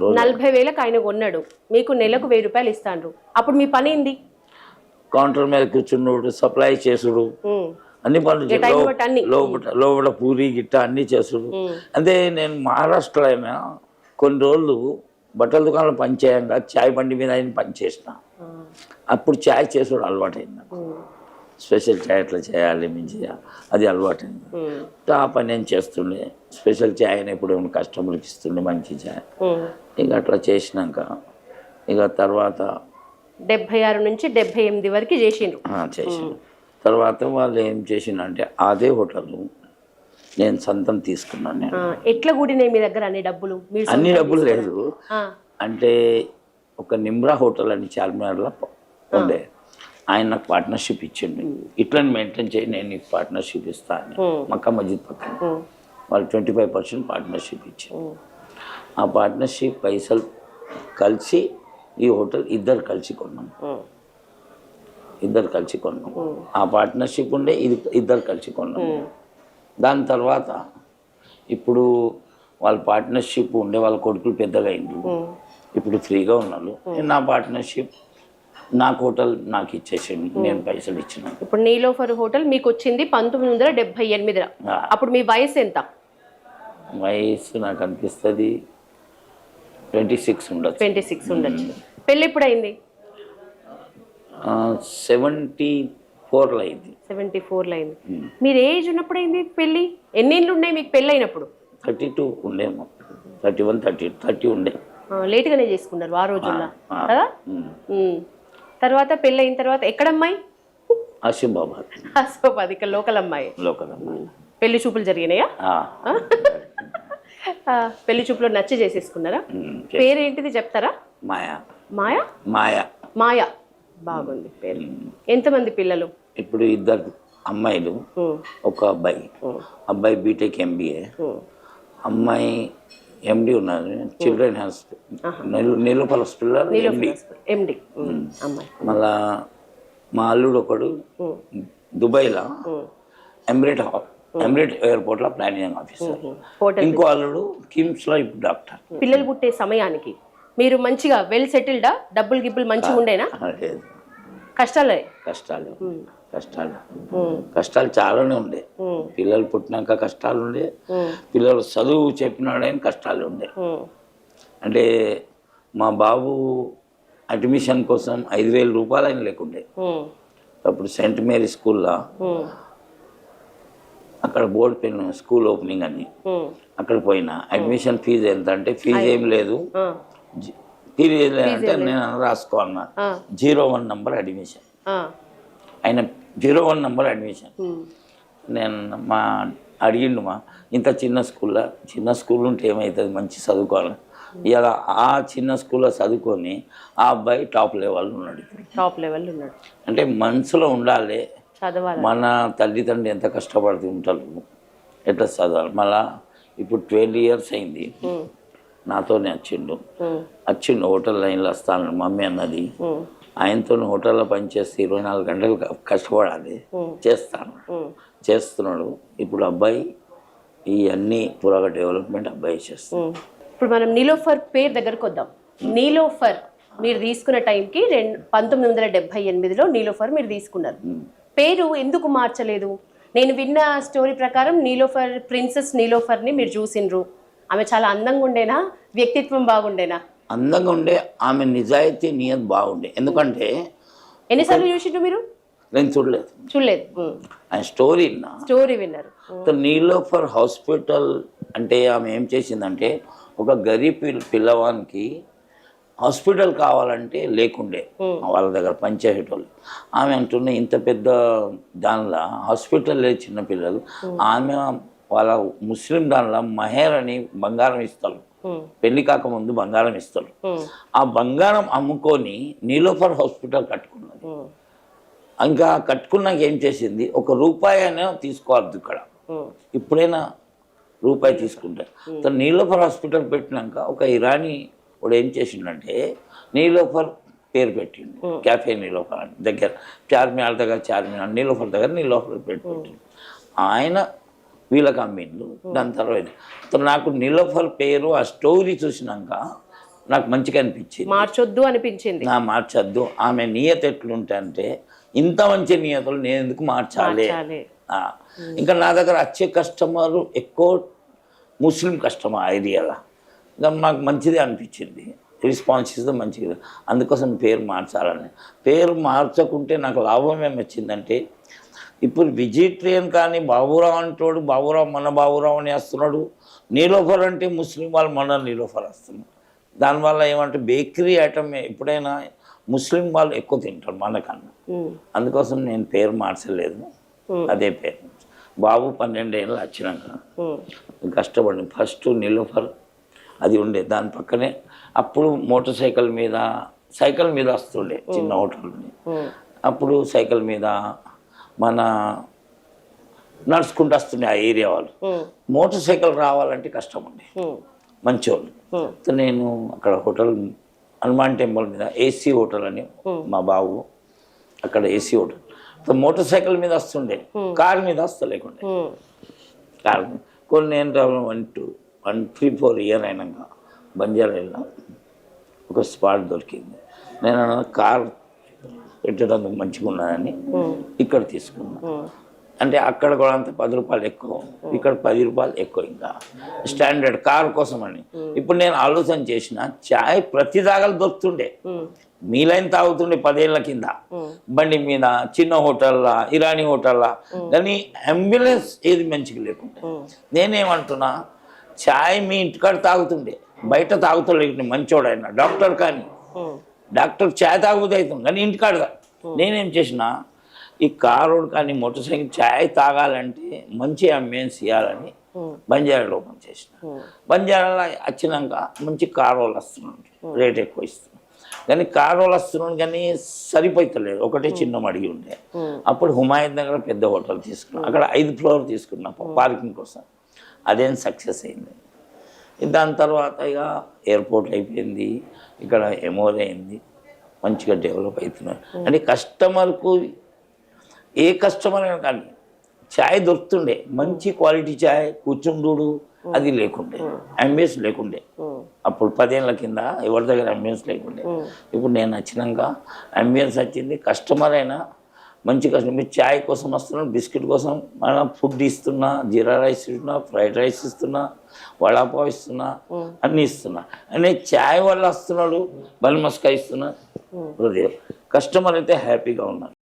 రోజులు 40,000కి ఆయన కొన్నాడు, మీకు నెలకు 1000 రూపాయలు ఇస్తాండ్రు, అప్పుడు మీ పని ఏంది? కౌంటర్ మీద కూర్చున్నాడు, సప్లై చేసుడు, అన్ని పనులు లోపల పూరి గిట్ట అన్ని చేసుడు. అంటే నేను మహారాష్ట్రలో అయినా కొన్ని రోజులు బట్టల దుకాణంలో పనిచేయంగా చాయ్ బండి మీద ఆయన పనిచేసిన. అప్పుడు చాయ్ చేసుడు అలవాటైంది నాకు. స్పెషల్ చాయ్ ఎట్లా చేయాలి మంచిగా అది అలవాటైంది. ఆ పని నేను చేస్తుండే. స్పెషల్ చాయ్ అని ఎప్పుడు కస్టమర్కి ఇస్తుండే మంచి చాయ్. ఇక అట్లా చేసినాక ఇక తర్వాత 76 నుంచి 78 వరకు చేసిండ్రు. చేసిండు. తర్వాత వాళ్ళు ఏం చేసిండంటే అదే హోటల్ నేను సొంతం తీసుకున్నాను. నేను ఎట్లా కూడినాయి మీ దగ్గర అన్ని డబ్బులు? అన్ని డబ్బులు లేదు, అంటే ఒక నిమ్రా హోటల్ అని చార్మినార్లో ఉండే, ఆయన నాకు పార్ట్నర్షిప్ ఇచ్చిండు. ఇట్లా మెయింటైన్ చేయి, నేను నీకు పార్ట్నర్షిప్ ఇస్తాను. మక్కా మస్జిద్ పక్కన వాళ్ళు 25% పార్ట్నర్షిప్ ఇచ్చారు. ఆ పార్ట్నర్షిప్ పైసలు కలిసి ఈ హోటల్ ఇద్దరు కలిసి కొన్నాం. ఆ పార్ట్నర్షిప్ ఉండే ఇది ఇద్దరు కలిసి కొన్నాం. దాని తర్వాత ఇప్పుడు వాళ్ళ పార్ట్నర్షిప్ ఉండే వాళ్ళ కొడుకులు పెద్దగా అయింది, ఇప్పుడు ఫ్రీగా ఉన్నారు. నా పార్ట్నర్షిప్ నాకు హోటల్ నాకు ఇచ్చేసింది, నేను పైసలు ఇచ్చిన. ఇప్పుడు నీలోఫర్ హోటల్ మీకు వచ్చింది 1978. అప్పుడు మీ వయసు ఎంత? వయసు నాకు అనిపిస్తుంది 26 ఉండొచ్చు. 26 ఉండొచ్చు. పెళ్ళి ఎప్పుడు అయింది? 74లో అయింది. 74లో అయింది. మీరు ఏజ్ ఉన్నప్పుడు అయింది పెళ్ళి? ఎన్ని ఏళ్ళు ఉన్నాయి మీకు పెళ్ళి అయినప్పుడు? 32 ఉండేమో, 31, 30 ఉండే. లేట్గానే చేసుకున్నారు ఆ రోజుల్లో కదా. తర్వాత పెళ్ళి అయిన తర్వాత ఎక్కడమ్మాయి? ఆసిఫాబాద్. ఇక్కడ లోకల్ అమ్మాయి. అమ్మాయి. పెళ్లి చూపులు జరిగినాయా? పెళ్లి చూపులో నచ్చి చేసేసుకున్నారా? పేరేంటిది చెప్తారా? మాయా. మాయా? మాయా. మాయా బాగుంది పేరు. ఎంతమంది పిల్లలు? ఇప్పుడు 2 అమ్మాయిలు, ఒక అబ్బాయి. అబ్బాయి బీటెక్ MBA, అమ్మాయి MD ఉన్నారు. Children hospital Niloufer hospital MD. మళ్ళా మా అల్లుడు ఒకడు దుబాయ్లో ఎమిరేట్ ఎయిర్పోర్ట్లో ప్లానింగ్ ఆఫీసర్. ఇంకో అల్లుడు కిమ్స్లో ఇప్పుడు డాక్టర్. పిల్లలు పుట్టే సమయానికి మీరు మంచిగా వెల్ సెటిల్డా? డబ్బులు గిబ్బులు మంచిగా ఉండేనా? కష్టాలు చాలానే ఉండే. పిల్లలు పుట్టినాక కష్టాలు ఉండే, పిల్లలు చదువు చెప్పినాడని కష్టాలు ఉండే. అంటే మా బాబు అడ్మిషన్ కోసం 5,000 రూపాయలు అయిన లేకుండే. అప్పుడు సెయింట్ మేరీ స్కూల్లో అక్కడ బోర్డు పెన్ స్కూల్ ఓపెనింగ్ అని అక్కడ పోయినా. అడ్మిషన్ ఫీజు ఎంత అంటే ఫీజు ఏం లేదు, ఫీజు ఏం లేదంటే నేను రాసుకోవాలన్నా 01 నంబర్ అడ్మిషన్. ఆయన 01 నంబర్ అడ్మిషన్. నేను అడిగిండు ఇంత చిన్న స్కూల్ ఉంటే ఏమవుతుంది, మంచి చదువుకోవాలి. ఇలా ఆ చిన్న స్కూల్లో చదువుకొని ఆ అబ్బాయి టాప్ లెవెల్ ఉన్నాడు. అంటే మనసులో ఉండాలి, మన తల్లిదండ్రులు ఎంత కష్టపడుతూ ఉంటారు, ఎట్లా చదవాలి. మళ్ళా ఇప్పుడు 20 years అయింది నాతోనే వచ్చిండు హోటల్ లైన్లో వస్తాను మమ్మీ అన్నది. ఆయనతో హోటల్లో పనిచేస్తే 24 గంటలు కష్టపడాలి, చేస్తున్నాడు. ఇప్పుడు అబ్బాయి ఈ అన్ని పురాగా డెవలప్మెంట్ అబ్బాయి చేస్తాడు. ఇప్పుడు మనం నీలోఫర్ పేరు దగ్గరకు వద్దాం. నీలోఫర్ మీరు తీసుకున్న టైంకి 1978లో నీలోఫర్ మీరు తీసుకున్నారు. పేరు ఎందుకు మార్చలేదు? నేను విన్న స్టోరీ ప్రకారం నీలోఫర్, ప్రిన్సెస్ నీలోఫర్ని మీరు చూసిండ్రు. ఆమె చాలా అందంగా ఉండేనా, వ్యక్తిత్వం బాగుండేనా? అందంగా ఉండే, ఆమె నిజాయితీ నియత్ బాగుండే. ఎందుకంటే ఎన్నిసార్లు చూసిండ్రు మీరు? నేను చూడలేదు. ఆయన స్టోరీ విన్నారు. నీలోఫర్ హాస్పిటల్ అంటే ఆమె ఏం చేసిందంటే, ఒక గరీబ్ పిల్లవానికి హాస్పిటల్ కావాలంటే లేకుండే వాళ్ళ దగ్గర పనిచేసేటోళ్ళు. ఆమె అంటున్న ఇంత పెద్ద దానిలో హాస్పిటల్ లేదు చిన్నపిల్లలు. ఆమె వాళ్ళ ముస్లిం దానిలో మహేర్ అని బంగారం ఇస్తారు, పెళ్లి కాకముందు బంగారం ఇస్తారు. ఆ బంగారం అమ్ముకొని నీలోఫర్ హాస్పిటల్ కట్టుకున్నది. ఇంకా కట్టుకున్నాక ఏం చేసింది, ₹1 అయినా తీసుకోవద్దు ఇక్కడ, ఇప్పుడైనా రూపాయి తీసుకుంటారు. నీలోఫర్ హాస్పిటల్ పెట్టినాక ఒక ఇరానీ వాడు ఏం చేసిండంటే నీలోఫర్ పేరు పెట్టిండు, క్యాఫే నీలోఫర్ దగ్గర, చార్మినార్ దగ్గర నీలోఫర్ దగ్గర నీలోఫర్ పెట్టిండు. ఆయన వీళ్ళకి అమ్మిండు. దాని తర్వాత నాకు నీలోఫర్ పేరు ఆ స్టోరీ చూసినాక నాకు మంచిగా అనిపించింది. మార్చొద్దు అనిపించింది. నా మార్చొద్దు, ఆమె నియత ఎట్లుంటే అంటే ఇంత మంచి నియతలు నేను ఎందుకు మార్చాలి. ఇంకా నా దగ్గర వచ్చే కస్టమర్ ఎక్కువ ముస్లిం కస్టమర్ ఐడియాలో, ఇంకా నాకు మంచిదే అనిపించింది, రెస్పాన్స్ ఇస్తే మంచిది. అందుకోసం పేరు మార్చాలని. పేరు మార్చకుంటే నాకు లాభం ఏమి వచ్చిందంటే, ఇప్పుడు వెజిటేరియన్ కానీ బాబురావు అంటాడు, బాబురావు మన బాబురావు అని వస్తున్నాడు, నీలోఫర్ అంటే ముస్లిం వాళ్ళు మన నీలోఫర్ వస్తున్నారు. దానివల్ల ఏమంటే బేకరీ ఐటమ్ ఎప్పుడైనా ముస్లిం వాళ్ళు ఎక్కువ తింటారు మనకన్నా. అందుకోసం నేను పేరు మార్చలేదు, అదే పేరు. బాబు 12 ఏళ్ళు వచ్చినాక కష్టపడి ఫస్ట్ నీలోఫర్ అది ఉండే, దాని పక్కనే అప్పుడు మోటార్ సైకిల్ మీద వస్తుండే చిన్న హోటల్. అప్పుడు సైకిల్ మీద మన నడుచుకుంటూ వస్తుండే ఆ ఏరియా వాళ్ళు. మోటార్ సైకిల్ రావాలంటే కష్టం ఉండే, మంచోళ్ళు. నేను అక్కడ హోటల్ హనుమాన్ టెంపుల్ మీద ఏసీ హోటల్ అని మా బాబు అక్కడ ఏసీ హోటల్. మోటార్ సైకిల్ మీద వస్తుండే, కారు మీద వస్తలేకుండే. కారు కొన్ని నేను 1-3-4 ఇయర్ అయినాక బంజారాలో ఒక స్పాట్ దొరికింది. నేను కార్ పెట్టడానికి మంచిగా ఉన్నదని ఇక్కడ తీసుకున్నా. అంటే అక్కడ కూడా అంత 10 రూపాయలు ఎక్కువ, ఇక్కడ 10 రూపాయలు ఎక్కువ. ఇంకా స్టాండర్డ్ కార్ కోసం అని ఇప్పుడు నేను ఆలోచన చేసిన, చాయ్ ప్రతి దాగలు దొరుకుతుండే, మీలైన తాగుతుండే 10 ఏళ్ళ కింద బండి మీద, చిన్న హోటల్లా, ఇరానీ హోటల్లా. కానీ అంబులెన్స్ ఏది మంచిగా లేకుండే. నేనేమంటున్నా, చాయ్ మీ ఇంటికాడ తాగుతుండే, బయట తాగుతలేకుండే మంచోడైనా డాక్టర్. కానీ డాక్టర్ చాయ్ తాగుతూ అవుతుంది, కానీ ఇంటికాడ. నేనేం చేసిన, ఈ కారు కానీ మోటార్ సైకిల్ చాయ్ తాగాలంటే మంచి అంబియన్స్ ఇవ్వాలని బంజారాలో ఓపెన్ చేసిన. బంజారాలో వచ్చినాక మంచి కారు వాళ్ళు వస్తున్నాడు, రేట్ ఎక్కువ ఇస్తున్నాడు. కానీ కారు వాళ్ళు వస్తున్నాడు కానీ సరిపోతలేదు, ఒకటే చిన్న అడిగి ఉండే. అప్పుడు హుమాయూన్ దగ్గర పెద్ద హోటల్ తీసుకున్నాం, అక్కడ 5 ఫ్లోర్ తీసుకున్నాం పార్కింగ్ కోసం. అదేం సక్సెస్ అయింది. దాని తర్వాత ఇక ఎయిర్పోర్ట్ అయిపోయింది, ఇక్కడ ఎమోర్ అయింది, మంచిగా డెవలప్ అవుతున్నారు. అంటే కస్టమర్కు ఏ కస్టమర్ అయినా కానీ ఛాయ్ దొరుకుతుండే, మంచి క్వాలిటీ ఛాయ్, కూర్చుండు అది లేకుండే, అంబియన్స్ లేకుండే. అప్పుడు 10 ఏళ్ళ కింద ఎవరి దగ్గర అంబియన్స్ లేకుండే. ఇప్పుడు నేను వచ్చినాక అంబియన్స్ వచ్చింది. కస్టమర్ అయినా మంచి కస్టమర్, మీరు ఛాయ్ కోసం వస్తున్నా, బిస్కెట్ కోసం మనం ఫుడ్ ఇస్తున్నా, జీరా రైస్ ఇస్తున్నా, ఫ్రైడ్ రైస్ ఇస్తున్నా, వడాపావ్ ఇస్తున్నా, అన్నీ ఇస్తున్నా. అంటే ఛాయ్ వల్ల వస్తున్నాడు, బల్ మస్కా ఇస్తున్నా. కస్టమర్ అయితే హ్యాపీగా ఉన్నారు.